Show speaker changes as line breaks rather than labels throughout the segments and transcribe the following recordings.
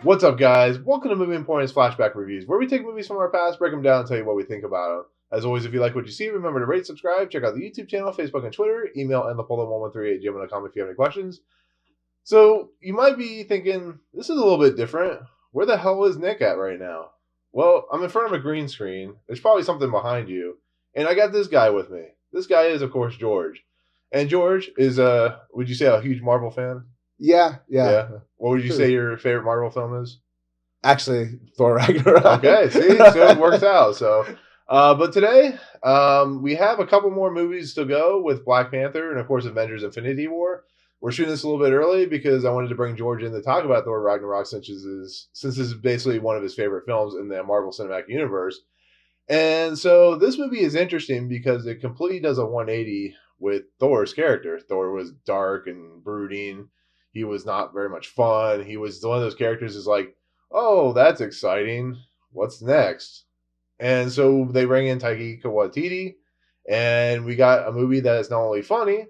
What's up, guys? Welcome to Movie Importance Flashback Reviews, where we take movies from our past, break them down, and tell you what we think about them. As always, if you like what you see, remember to rate, subscribe, check out the YouTube channel, Facebook, and Twitter. Email andthepolo113@gmail.com if you have any questions. So, you might be thinking, this is a little bit different. Where the hell is Nick at right now? Well, I'm in front of a green screen. There's probably something behind you. And I got this guy with me. This guy is, of course, George. And George is, would you say, a huge Marvel fan?
Yeah.
What would you say your favorite Marvel film is?
Actually, Thor Ragnarok.
Okay, see? So it works out. So, but today, we have a couple more movies to go with Black Panther and, of course, Avengers Infinity War. We're shooting this a little bit early because I wanted to bring George in to talk about Thor Ragnarok since this is basically one of his favorite films in the Marvel Cinematic Universe. And so this movie is interesting because it completely does a 180 with Thor's character. Thor was dark and brooding. He was not very much fun. He was one of those characters is like, oh, that's exciting. What's next? And so they bring in Taika Waititi, and we got a movie that is not only funny,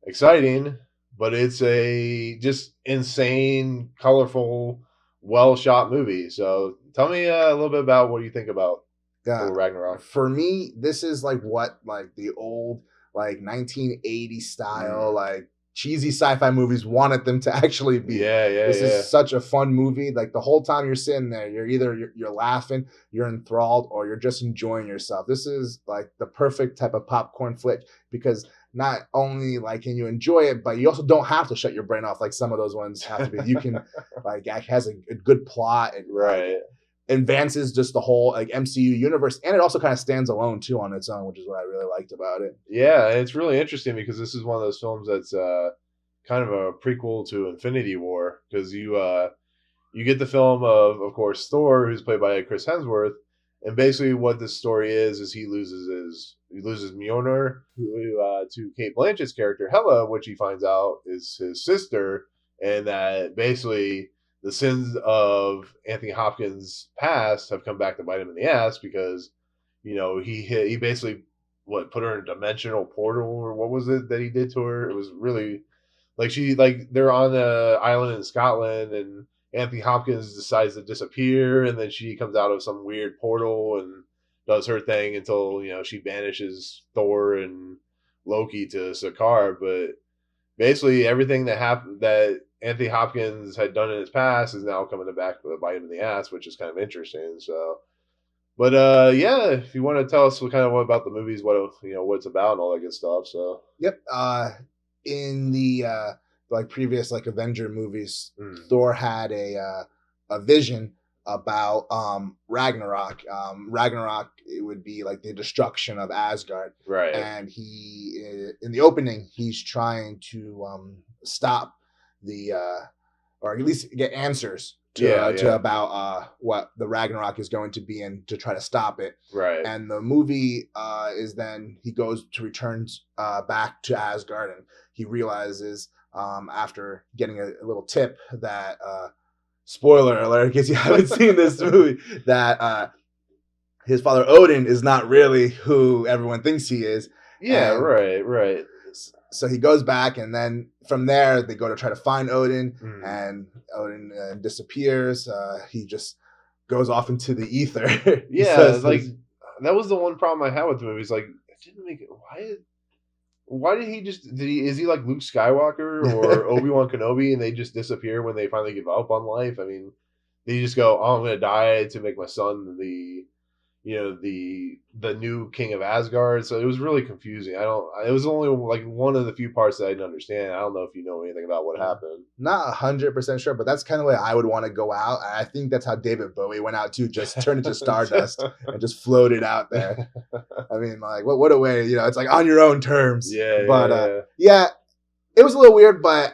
exciting, but it's a just insane, colorful, well-shot movie. So tell me a little bit about what you think about Thor Ragnarok.
For me, this is like what the old 1980 style cheesy sci-fi movies wanted them to actually be. This is such a fun movie. Like the whole time you're sitting there, you're laughing, you're enthralled, or you're just enjoying yourself. This is like the perfect type of popcorn flick because not only can you enjoy it, but you also don't have to shut your brain off like some of those ones have to be. You can it has a good plot and advances just the whole MCU universe, and it also kind of stands alone too on its own, which is what I really liked about it.
Yeah, it's really interesting because this is one of those films that's kind of a prequel to Infinity War because you get the film of course Thor, who's played by Chris Hemsworth, and basically what this story is he loses Mjolnir to Cate Blanchett's character Hela, which he finds out is his sister, and that basically the sins of Anthony Hopkins' past have come back to bite him in the ass because, he basically put her in a dimensional portal, or what was it that he did to her? It was really they're on the island in Scotland and Anthony Hopkins decides to disappear, and then she comes out of some weird portal and does her thing until, she banishes Thor and Loki to Sakaar. But basically everything that happened that Anthony Hopkins had done in his past is now coming back to bite him in the ass, which is kind of interesting. So, but if you want to tell us what about the movies, what it's about and all that good stuff. So,
yep. In the previous Avenger movies, Thor had a vision about Ragnarok. Ragnarok, it would be the destruction of Asgard,
right?
And he in the opening he's trying to stop the or at least get answers to about what the Ragnarok is going to be and to try to stop it,
right?
And the movie is then he returns back to Asgard, and he realizes after getting a little tip that spoiler alert in case you haven't seen this movie, that his father Odin is not really who everyone thinks he is.
Right.
So he goes back, and then from there they go to try to find Odin, and Odin disappears. He just goes off into the ether.
That was the one problem I had with the movie. It's it didn't make it. Why did he just? Is he like Luke Skywalker or Obi-Wan Kenobi, and they just disappear when they finally give up on life? I mean, they just go, "Oh, I'm going to die to make my son the new king of Asgard." So it was really confusing. It was only one of the few parts that I didn't understand. I don't know if you know anything about what happened.
Not 100% sure, but that's kind of the way I would want to go out. I think that's how David Bowie went out too, just turned into stardust and just floated out there. I mean, what a way, it's on your own terms. It was a little weird, but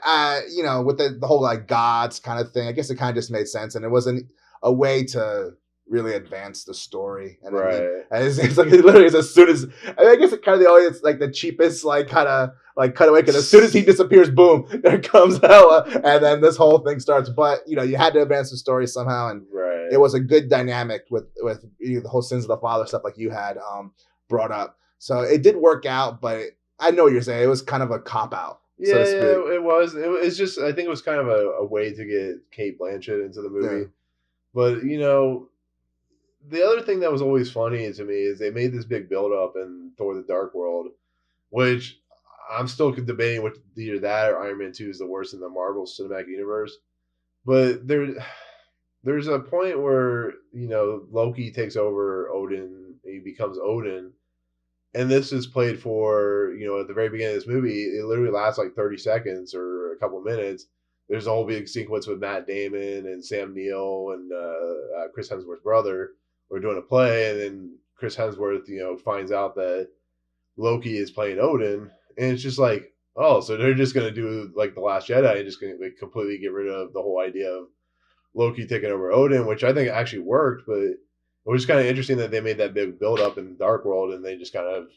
with the whole gods kind of thing, I guess it kind of just made sense, and it wasn't a way to really advance the story. And
right.
It's literally as soon as I guess it kind of it's the cheapest kind of cutaway, because as soon as he disappears, boom, there comes Hela, and then this whole thing starts. But you had to advance the story somehow, and it was a good dynamic with the whole sins of the father stuff like you had brought up. So it did work out, but I know what you're saying. It was kind of a cop out.
so to speak. It was. It's just, I think it was kind of a way to get Cate Blanchett into the movie. Yeah. But, the other thing that was always funny to me is they made this big build-up in Thor the Dark World, which I'm still debating what either that or Iron Man 2 is the worst in the Marvel Cinematic Universe. But there's a point where, Loki takes over Odin, he becomes Odin. And this is played for, at the very beginning of this movie, it literally lasts like 30 seconds or a couple minutes. There's a whole big sequence with Matt Damon and Sam Neill and Chris Hemsworth's brother. We're doing a play, and then Chris Hemsworth, finds out that Loki is playing Odin, and it's just like, oh, so they're just going to do like The Last Jedi and just going to completely get rid of the whole idea of Loki taking over Odin, which I think actually worked, but it was kind of interesting that they made that big build up in the Dark World and they just kind of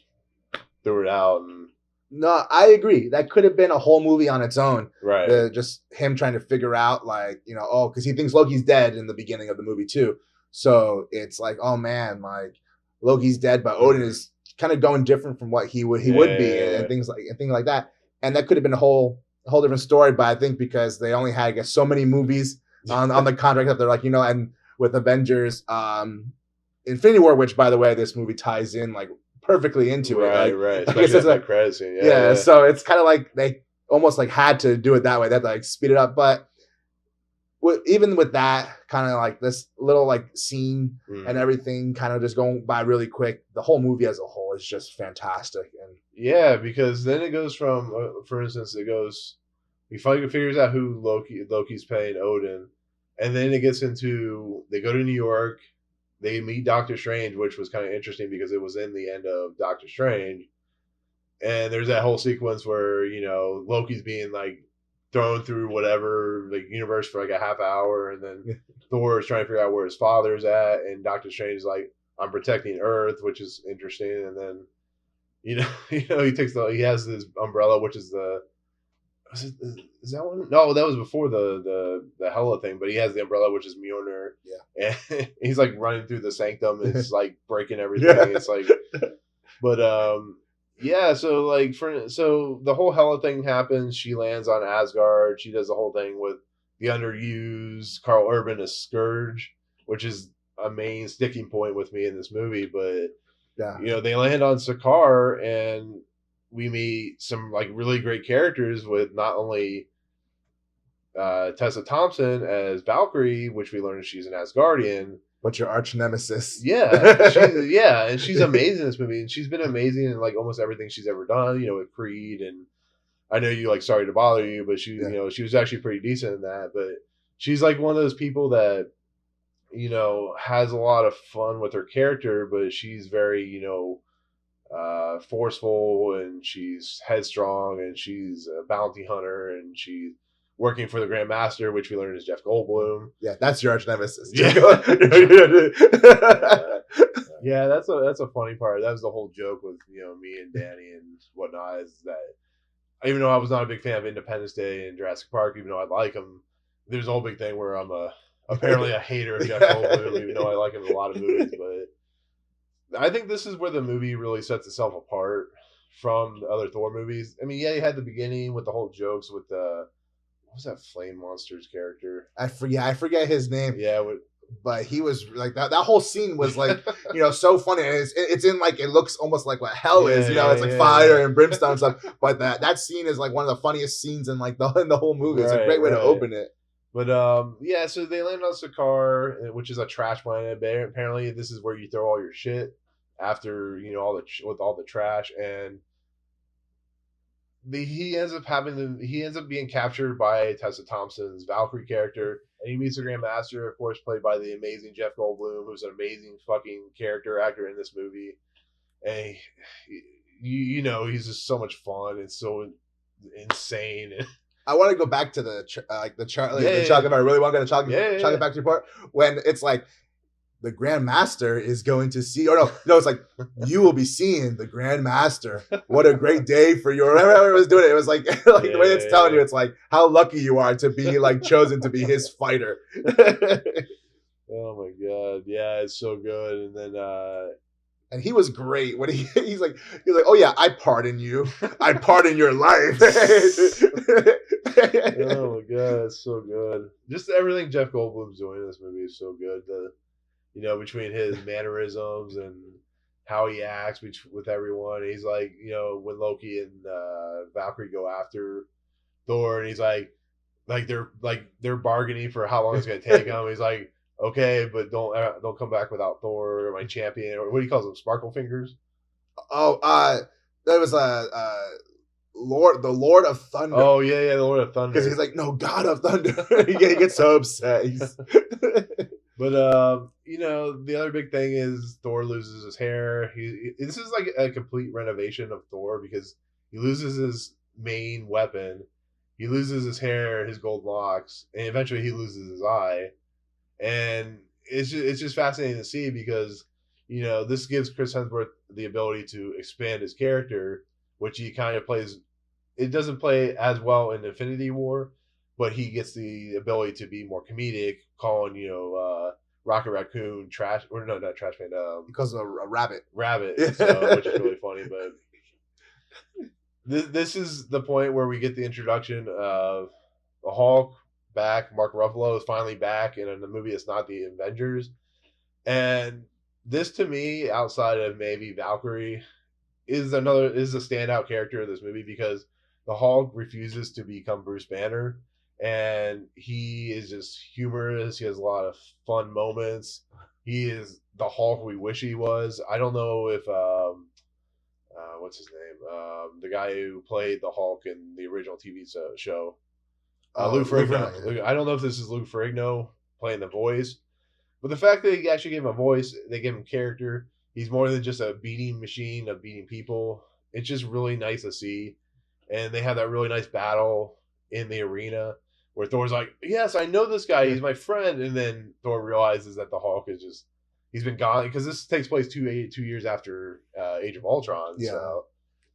threw it out. And
no, I agree. That could have been a whole movie on its own.
Right.
Just him trying to figure out, like, because he thinks Loki's dead in the beginning of the movie too. So it's like, oh man, like Loki's dead, but Odin is kind of going different from what he would be, and things like that. And that could have been a whole different story. But I think because they only had, I guess, so many movies on the contract that they're like, and with Avengers, Infinity War, which by the way, this movie ties in like perfectly into it.
Right. Especially that credit scene.
Yeah. So it's kind of like they almost like had to do it that way. They had to like speed it up, but. Even with that kind of like this little like scene and everything kind of just going by really quick, the whole movie as a whole is just fantastic. And
yeah, because then it goes from, for instance, he finally figures out who Loki's playing Odin, and then it gets into, they go to New York, they meet Doctor Strange, which was kind of interesting because it was in the end of Doctor Strange, and there's that whole sequence where Loki's being like thrown through whatever like universe for like a half hour, and then Thor is trying to figure out where his father's at, and Doctor Strange is like, I'm protecting Earth, which is interesting. And then he has this umbrella, which is is that one? No, that was before the Hela thing, but he has the umbrella, which is Mjolnir.
Yeah,
and he's like running through the sanctum, and it's like breaking everything. Yeah. It's like, but yeah, so so the whole Hela thing happens. She lands on Asgard. She does the whole thing with the underused Karl Urban as Scourge, which is a main sticking point with me in this movie. But
yeah,
they land on Sakaar, and we meet some like really great characters with not only Tessa Thompson as Valkyrie, which we learn she's an Asgardian.
But your arch nemesis.
Yeah. And she's amazing in this movie. And she's been amazing in like almost everything she's ever done, with Creed. And I know you like Sorry to Bother You, but she, she was actually pretty decent in that. But she's like one of those people that, has a lot of fun with her character, but she's very, forceful, and she's headstrong, and she's a bounty hunter, and she's working for the Grand Master, which we learned is Jeff Goldblum.
Yeah, that's your arch nemesis.
Yeah, yeah, that's a funny part. That was the whole joke with me and Danny and whatnot, is that even though I was not a big fan of Independence Day and Jurassic Park, even though I like them, there's a whole big thing where I'm apparently a hater of Jeff Goldblum, even though I like him in a lot of movies. But I think this is where the movie really sets itself apart from the other Thor movies. I mean, yeah, you had the beginning with the whole jokes with what was that Flame Monster's character?
I forget his name.
Yeah,
but he was like that whole scene was like, so funny. And it's in like, it looks almost like what hell is, it's like fire and brimstone and stuff. But that scene is like one of the funniest scenes in like in the whole movie. It's a great way to open it.
But yeah, so they land on Sakaar, which is a trash planet. Apparently, this is where you throw all your shit after with all the trash. And he ends up being captured by Tessa Thompson's Valkyrie character, and he meets the Grand Master, of course, played by the amazing Jeff Goldblum, who's an amazing fucking character actor in this movie. And he's just so much fun and so insane.
I want to go back to the chocolate. I really want to go to chocolate factory part when it's like the Grand Master is going to see, it's like, you will be seeing the Grand Master. What a great day for you. Whatever I was doing it. It was like, the way it's telling you, it's like how lucky you are to be like chosen to be his fighter.
Oh my God. Yeah, it's so good. And then
And he was great when he's like, oh yeah, I pardon you. I pardon your life.
Oh my god, it's so good. Just everything Jeff Goldblum's doing in this movie is so good. Between his mannerisms and how he acts with everyone. He's like, when Loki and Valkyrie go after Thor, and he's like they're bargaining for how long it's gonna take him. He's like, okay, but don't come back without Thor, my champion, or what he calls them, Sparkle Fingers.
Oh, that was the Lord of Thunder.
Oh yeah, the Lord of Thunder.
Because he's like, no, God of Thunder. He gets so upset.
But the other big thing is Thor loses his hair. This is like a complete renovation of Thor because he loses his main weapon, he loses his hair, his gold locks, and eventually he loses his eye. And it's just fascinating to see because this gives Chris Hemsworth the ability to expand his character, which he kind of plays. It doesn't play as well in Infinity War, but he gets the ability to be more comedic, calling Rocket Raccoon trash, or no, not trash man,
because of a rabbit,
which is really funny. But this is the point where we get the introduction of the Hulk back. Mark Ruffalo is finally back in a movie that's not the Avengers, and this to me, outside of maybe Valkyrie, is a standout character of this movie because the Hulk refuses to become Bruce Banner, and he is just humorous. He has a lot of fun moments. He is the Hulk we wish he was. I don't know if what's his name, the guy who played the Hulk in the original TV show, Lou Ferrigno. I don't know if this is Lou Ferrigno playing the voice, but the fact that they actually gave him a voice, they gave him character. He's more than just a beating machine of beating people. It's just really nice to see. And they have that really nice battle in the arena where Thor's like, yes, I know this guy. He's my friend. And then Thor realizes that the Hulk he's been gone. Because this takes place 2 years after Age of Ultron. Yeah. So.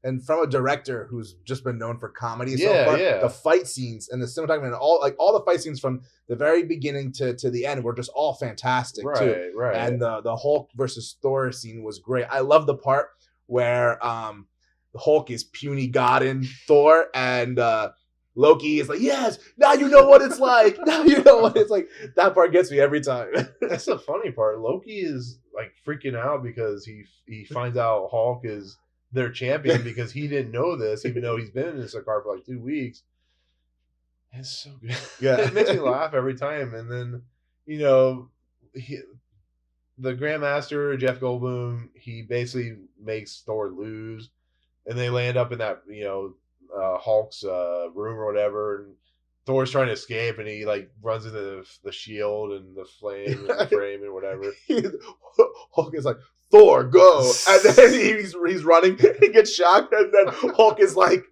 And from a director who's just been known for comedy so far, the fight scenes and the cinematography and all the fight scenes from the very beginning to the end were just all fantastic too. Right. And the Hulk versus Thor scene was great. I love the part where the Hulk is puny god in Thor, and Loki is like, yes, now you know what it's like. Now you know what it's like. That part gets me every time.
That's the funny part. Loki is like freaking out because he finds out Hulk is their champion because he didn't know this, even though he's been in this car for like 2 weeks. It's so good. Yeah, it makes me laugh every time. And then, the Grandmaster Jeff Goldblum, he basically makes Thor lose, and they land up in that Hulk's room or whatever, and Thor's trying to escape, and he like runs into the shield and the flame and the frame and whatever.
Hulk is like, Thor, go, and then he's running, he gets shocked, and then Hulk is like,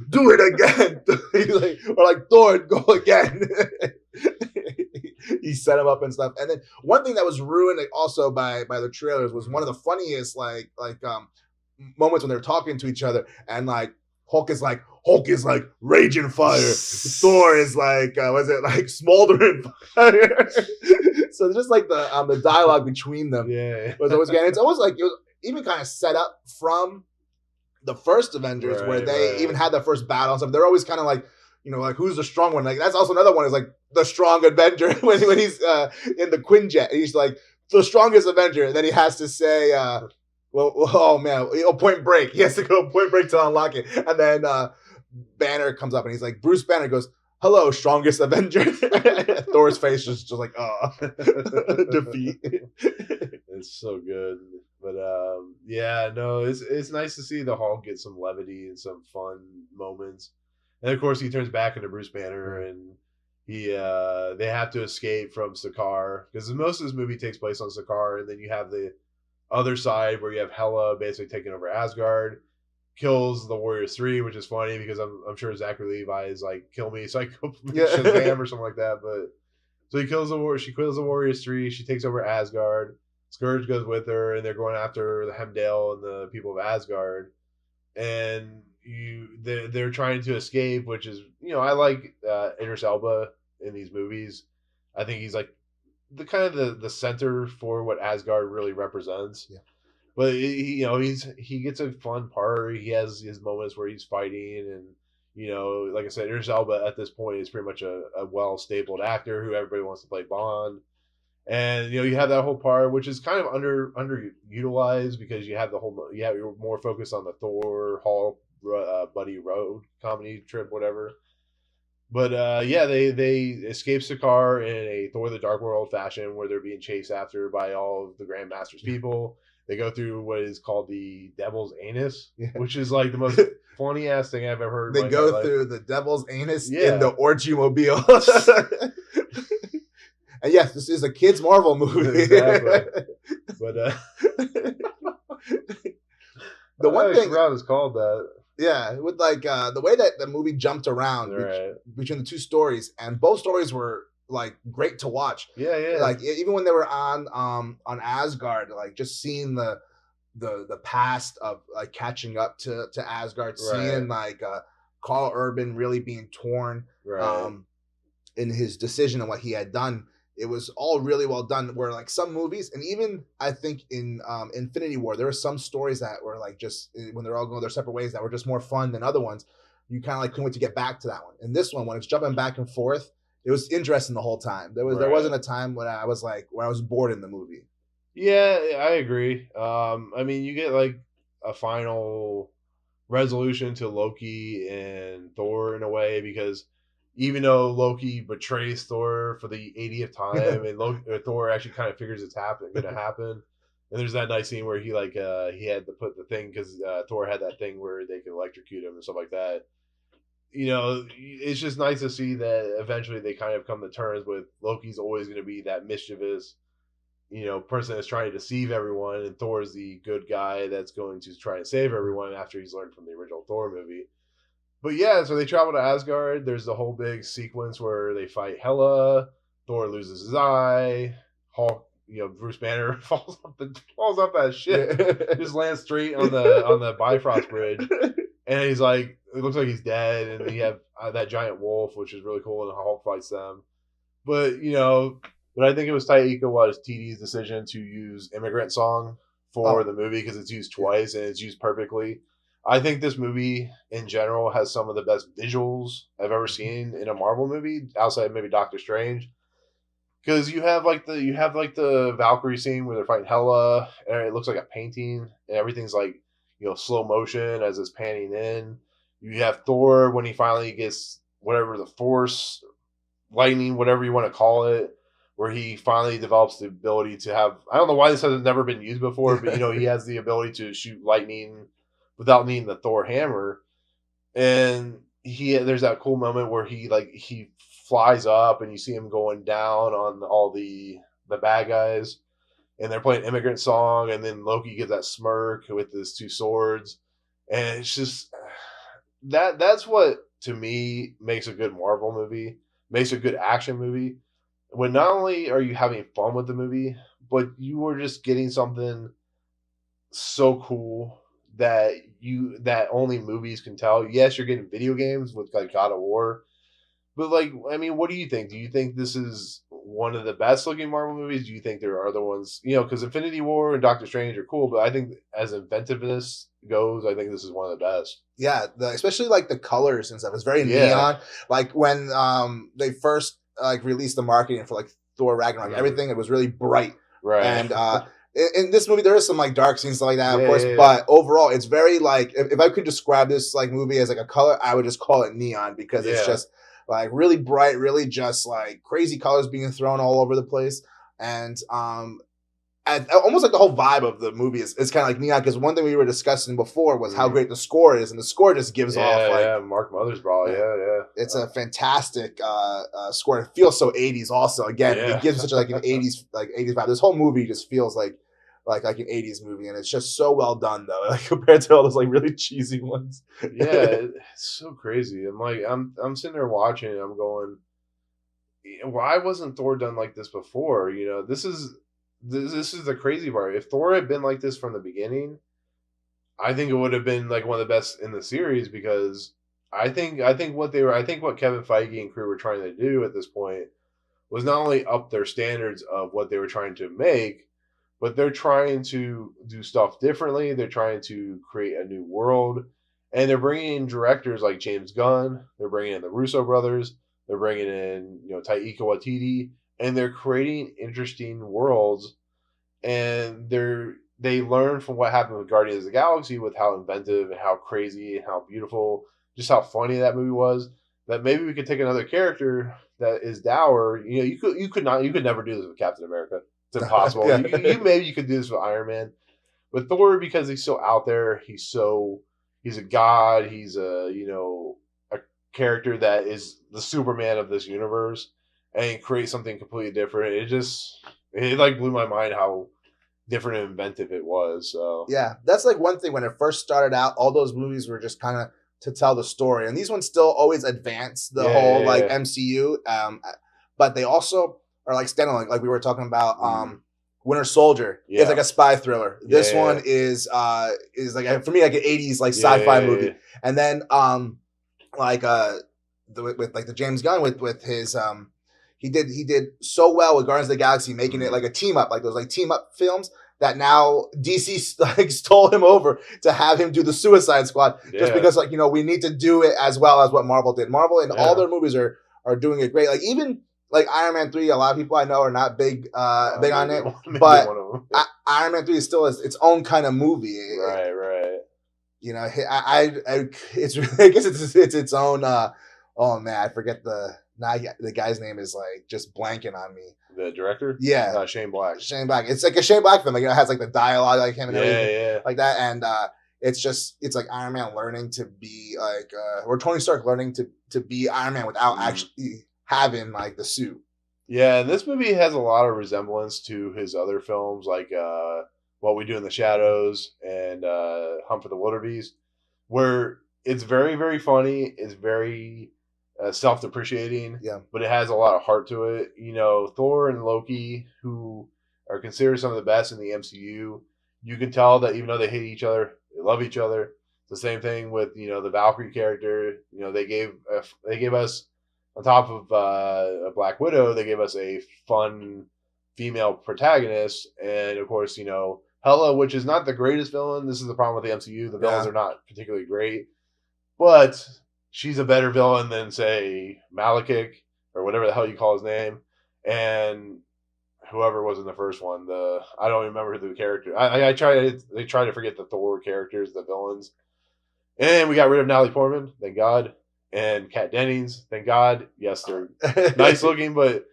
do it again. He's like, Thor, go again. He set him up and stuff. And then one thing that was ruined also by the trailers was one of the funniest moments when they're talking to each other, and like Hulk is like raging fire. Thor is like smoldering fire. So just like the dialogue between them was always good. It's almost like it was even kind of set up from the first Avengers, where they even had their first battle and stuff. They're always kind of like, like who's the strong one? Like that's also another one is like the strong Avenger when he's in the Quinjet. He's like the strongest Avenger, and then he has to say, Point Break. He has to go Point Break to unlock it, and then Banner comes up and he's like, Bruce Banner goes, hello, strongest Avenger. Thor's face just like, defeat.
It's so good. But it's nice to see the Hulk get some levity and some fun moments. And of course he turns back into Bruce Banner, and they have to escape from Sakaar, because most of this movie takes place on Sakaar, and then you have the other side where you have Hela basically taking over Asgard, kills the Warriors 3, which is funny because I'm sure Zachary Levi is like, kill me, Psycho Shazam or something like that. But so she kills the Warriors 3, she takes over Asgard, Scourge goes with her, and they're going after the Heimdall and the people of Asgard, and they're trying to escape, which is, I like Idris Elba in these movies. I think he's like the kind of the center for what Asgard really represents. But he gets a fun part. He has his moments where he's fighting, and like I said, Idris Elba at this point is pretty much a well stabled actor who everybody wants to play Bond. And you have that whole part, which is kind of underutilized because you're more focused on the Thor Hulk buddy road comedy trip, whatever. But they escape Sakaar in a Thor: The Dark World fashion, where they're being chased after by all of the Grandmaster's people. They go through what is called the Devil's Anus, which is like the most funny ass thing I've ever heard.
They go through the Devil's Anus
Yeah.
in the Orgy Mobile. And yes, this is a kids' Marvel movie.
Exactly. But
the one thing
is called that.
Yeah, with like the way that the movie jumped around between the two stories, and both stories were like great to watch.
Yeah, yeah.
Like even when they were on Asgard, like just seeing the past of like catching up to Asgard, seeing like Karl Urban really being torn in his decision and what he had done. It was all really well done. Where like some movies, and even I think in Infinity War, there were some stories that were like just when they're all going their separate ways that were just more fun than other ones. You kind of like couldn't wait to get back to that one. And this one, when it's jumping back and forth, it was interesting the whole time. There wasn't a time when I was bored in the movie.
Yeah, I agree. I mean, you get like a final resolution to Loki and Thor in a way, because even though Loki betrays Thor for the 80th time, and Thor actually kind of figures it's going to happen. And there's that nice scene where he had to put the thing, because Thor had that thing where they can electrocute him and stuff like that. It's just nice to see that eventually they kind of come to terms with Loki's always going to be that mischievous, person that's trying to deceive everyone, and Thor's the good guy that's going to try and save everyone after he's learned from the original Thor movie. But yeah, so they travel to Asgard. There's the whole big sequence where they fight Hela. Thor loses his eye. Hulk, Bruce Banner falls off that ship, just lands straight on the Bifrost Bridge, and he's like, it looks like he's dead. And then you have that giant wolf, which is really cool, and Hulk fights them. But but I think it was Taika Waititi's decision to use "Immigrant Song" for the movie, because it's used twice and it's used perfectly. I think this movie in general has some of the best visuals I've ever seen in a Marvel movie, outside maybe Doctor Strange. Because you have the Valkyrie scene where they're fighting Hela, and it looks like a painting, and everything's like slow motion as it's panning in. You have Thor when he finally gets whatever the Force, lightning, whatever you want to call it, where he finally develops the ability to have. I don't know why this has never been used before, but he has the ability to shoot lightning without needing the Thor hammer. And there's that cool moment where he flies up and you see him going down on all the bad guys, and they're playing "Immigrant Song," and then Loki gives that smirk with his two swords, and it's just that's what to me makes a good Marvel movie, makes a good action movie, when not only are you having fun with the movie, but you are just getting something so cool that only movies can tell. Yes, you're getting video games with like God of War, but like, I mean, what do you think? Do you think this is one of the best looking Marvel movies? Do you think there are other ones? Because Infinity War and Doctor Strange are cool, but I think as inventiveness goes, I think this is one of the best.
Yeah, especially like the colors and stuff. It's very neon. Like when they first like released the marketing for like Thor Ragnarok, everything, it was really bright.
Right.
And in this movie, there is some like dark scenes like that, of course. But overall, it's very like, if I could describe this like movie as like a color, I would just call it neon, because it's just like really bright, really just like crazy colors being thrown all over the place. And almost like the whole vibe of the movie is kind of like neon, because one thing we were discussing before was how great the score is, and the score just gives off like
Mark Mothersbaugh.
It's a fantastic score. It feels so 80s also. Again, it gives such like an 80s vibe. This whole movie just feels like an 80s movie, and it's just so well done though, like compared to all those like really cheesy ones.
It's so crazy. I'm like, I'm sitting there watching and I'm going, why wasn't Thor done like this before? This is the crazy part. If Thor had been like this from the beginning, I think it would have been like one of the best in the series, because I think what Kevin Feige and crew were trying to do at this point was not only up their standards of what they were trying to make, but they're trying to do stuff differently. They're trying to create a new world, and they're bringing in directors like James Gunn. They're bringing in the Russo brothers. They're bringing in Taika Waititi, and they're creating interesting worlds. And they learn from what happened with Guardians of the Galaxy, with how inventive and how crazy and how beautiful, just how funny that movie was. That maybe we could take another character that is dour. You could never do this with Captain America. It's impossible.
Yeah.
Maybe you could do this with Iron Man, but Thor, because he's so out there, he's a god. He's a character that is the Superman of this universe, and create something completely different. It like blew my mind how different and inventive it was. So
yeah, that's like one thing when it first started out. All those movies were just kind of to tell the story, and these ones still always advance the whole MCU. But they also are like standalone, like we were talking about. Winter Soldier is like a spy thriller. This one is like, for me, like an 80s like sci-fi movie. And then with like the James Gunn with his he did so well with Guardians of the Galaxy, making it like a team up, like those like team up films, that now DC like stole him over to have him do the Suicide Squad, just because like we need to do it as well as what Marvel did. Marvel and all their movies are doing it great. Like even like Iron Man 3, a lot of people I know are not big on it, but Iron Man 3 is still its own kind of movie.
Right.
It's really, I guess it's its own. Oh man, I forget the guy's name is like just blanking on me.
The director, Shane Black. It's like a Shane Black film. Like, it has like the dialogue like him and everything like that, and it's like Iron Man learning to be like, or Tony Stark learning to be Iron Man without actually having like the suit. Yeah, and this movie has a lot of resemblance to his other films, like What We Do in the Shadows and Hunt for the Wildebeest, where it's very, very funny. It's very self-depreciating, but it has a lot of heart to it. Thor and Loki, who are considered some of the best in the MCU, you can tell that even though they hate each other, they love each other. It's the same thing with the Valkyrie character. They gave us, on top of a Black Widow, they gave us a fun female protagonist, and of course, Hela, which is not the greatest villain. This is the problem with the MCU. The villains are not particularly great, but she's a better villain than, say, Malekith, or whatever the hell you call his name, and whoever was in the first one. I don't remember who the character. They try to forget the Thor characters, the villains, and we got rid of Natalie Portman, thank God. And Kat Dennings, thank God. Yes, they're nice looking, but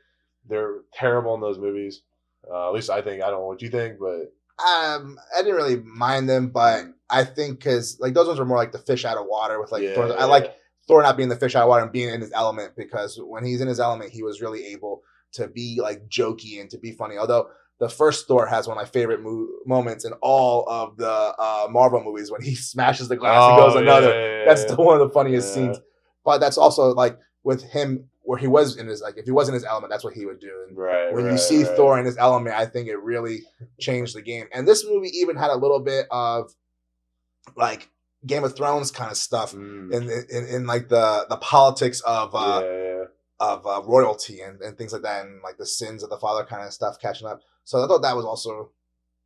they're terrible in those movies. At least I think. I don't know what you think, but
I didn't really mind them, but I think because like those ones were more like the fish out of water with like Thor. I like Thor not being the fish out of water and being in his element, because when he's in his element, he was really able to be like jokey and to be funny. Although the first Thor has one of my favorite moments in all of the Marvel movies, when he smashes the glass and goes another. That's still one of the funniest scenes. But that's also like with him, where he was in his, like, if he was in his element, that's what he would do. And when you see Thor in his element, I think it really changed the game. And this movie even had a little bit of like Game of Thrones kind of stuff in like the politics of royalty and things like that, and like the sins of the father kind of stuff catching up. So I thought that was also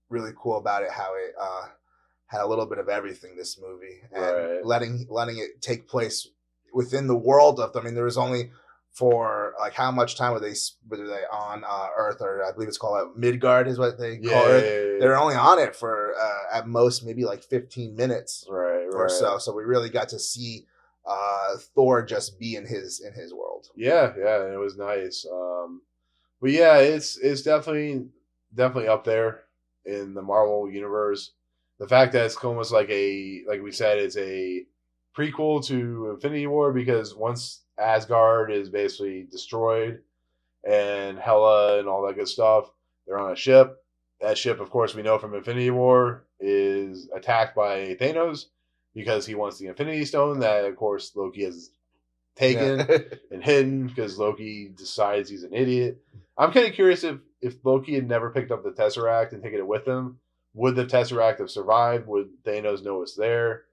really cool about it, how it had a little bit of everything, this movie, and letting it take place within the world of them. I mean, there was only for like how much time were they on Earth, or I believe it's called Midgard is what they call it. They're only on it for at most maybe like 15 minutes or so. So we really got to see Thor just be in his world. Yeah,
and it was nice. But yeah, it's definitely up there in the Marvel universe. The fact that it's almost like we said, it's a prequel to Infinity War, because once Asgard is basically destroyed and Hela and all that good stuff, they're on a ship. That ship, of course, we know from Infinity War, is attacked by Thanos because he wants the Infinity Stone that, of course, Loki has taken and hidden, because Loki decides he's an idiot. I'm kind of curious if Loki had never picked up the Tesseract and taken it with him, would the Tesseract have survived? Would Thanos know it's there?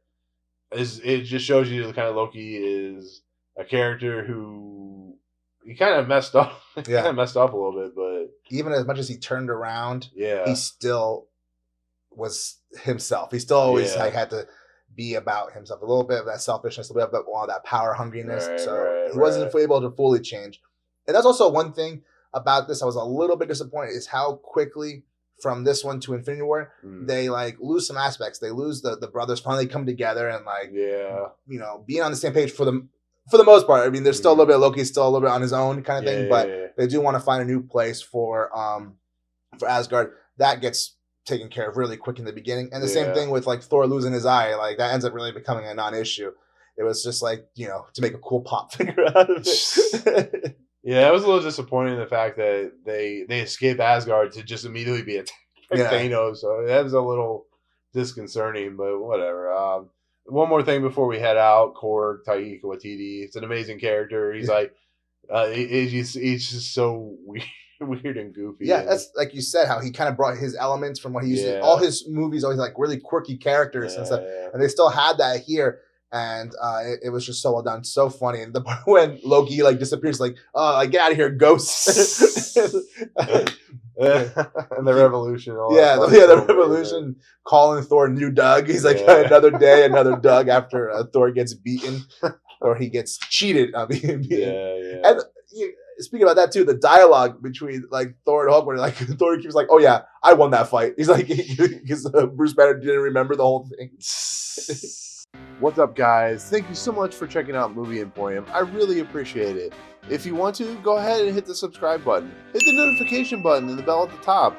It just shows you the kind of Loki is a character who he kind of messed up. He kind of messed up a little bit, but
even as much as he turned around,
Yeah.
he still was himself. He still always like had to be about himself. A little bit of that selfishness, a little bit of all that power hungriness. He wasn't able to fully change. And that's also one thing about this I was a little bit disappointed is how quickly from this one to Infinity War, they like lose some aspects. They lose the brothers finally come together and like, you know, being on the same page for the most part. I mean, there's still a little bit of Loki's still a little bit on his own kind of thing, but they do want to find a new place for Asgard. That gets taken care of really quick in the beginning. And the same thing with like Thor losing his eye, like that ends up really becoming a non-issue. It was just like, you know, to make a cool pop figure out of it.
Yeah, it was a little disappointing the fact that they escape Asgard to just immediately be attacked by Thanos. So that was a little disconcerting, but whatever. One more thing before we head out, Korg, Taika Waititi. It's an amazing character. He's like, he's just so weird and goofy.
Yeah, that's like you said, how he kind of brought his elements from what he used to. All his movies always like really quirky characters and stuff, and they still had that here. And it was just so well done, so funny. And the part when Loki like disappears, like, oh, like get out of here, ghosts.
And the revolution.
The revolution. Calling Thor New Doug. He's like another day, another Doug after Thor gets beaten or he gets cheated on being beaten. And speaking about that too, the dialogue between like Thor and Hulk, where like Thor keeps like, "Oh yeah, I won that fight." He's like, because Bruce Banner didn't remember the whole thing.
What's up, guys? Thank you so much for checking out Movie Emporium. I really appreciate it. If you want to, go ahead and hit the subscribe button. Hit the notification button and the bell at the top.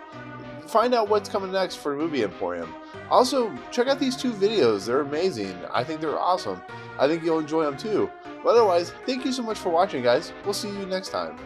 Find out what's coming next for Movie Emporium. Also, check out these 2 videos. They're amazing. I think they're awesome. I think you'll enjoy them too. But otherwise, thank you so much for watching, guys. We'll see you next time.